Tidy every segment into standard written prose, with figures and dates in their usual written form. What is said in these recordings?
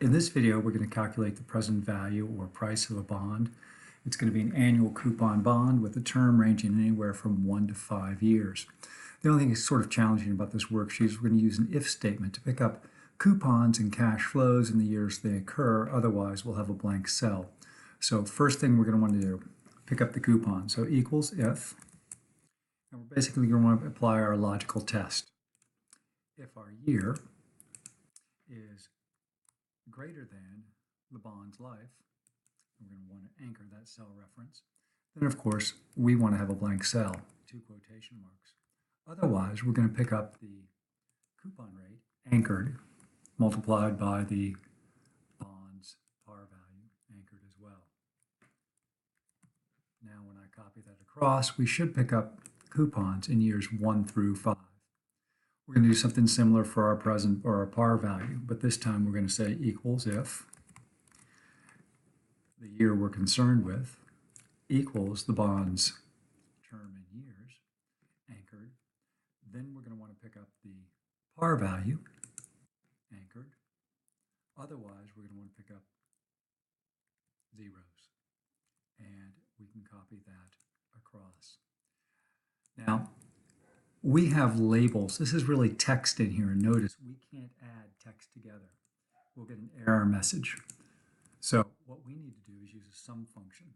In this video, we're going to calculate the present value or price of a bond. It's going to be an annual coupon bond with a term ranging anywhere from 1 to 5 years. The only thing that's sort of challenging about this worksheet is we're going to use an if statement to pick up coupons and cash flows in the years they occur. Otherwise, we'll have a blank cell. So first thing we're going to want to do, pick up the coupon. So equals if, and we're basically going to want to apply our logical test. If our year is greater than the bond's life, we're going to want to anchor that cell reference, then of course we want to have a blank cell, 2 quotation marks. Otherwise, we're going to pick up the coupon rate anchored multiplied by the bond's par value anchored as well. Now when I copy that across, we should pick up coupons in years 1 through 5. We're going to do something similar for our present or our par value, but this time we're going to say equals if the year we're concerned with equals the bond's term in years anchored. Then we're going to want to pick up the par value anchored. Otherwise, we're going to want to pick up zeros, and we can copy that across. Now, we have labels. This is really text in here, and notice we can't add text together. We'll get an error message. So what we need to do is use a sum function,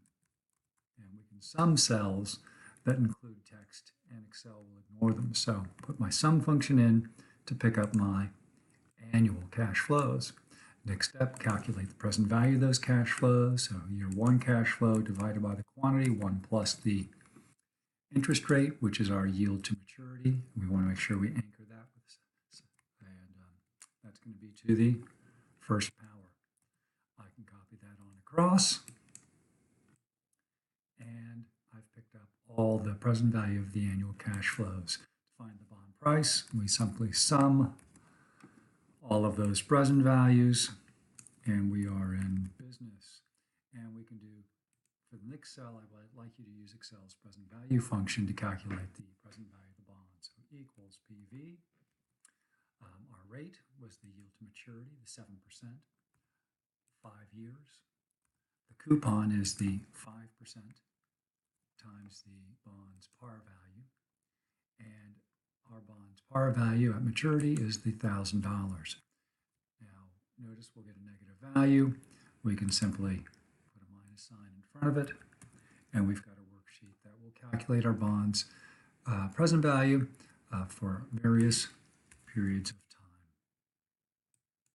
and we can sum cells that include text, and Excel will ignore them. So put my sum function in to pick up my annual cash flows. Next step, calculate the present value of those cash flows. So year 1 cash flow divided by the quantity, 1 plus the interest rate, which is our yield to maturity. We want to make sure we anchor that with, and that's going to be to the first power. I can copy that on across, and I've picked up all the present value of the annual cash flows. To find the bond price, we simply sum all of those present values, and we are in business, and we can do, for the next cell, I would like you to use Excel's present value function to calculate the present value of the bond. So equals PV. Our rate was the yield to maturity, the 7%, 5 years. The coupon is the 5% times the bond's par value. And our bond's par value at maturity is the $1,000. Now, notice we'll get a negative value. We can simply put a minus sign in front of it, and we've got a worksheet that will calculate our bond's present value for various periods of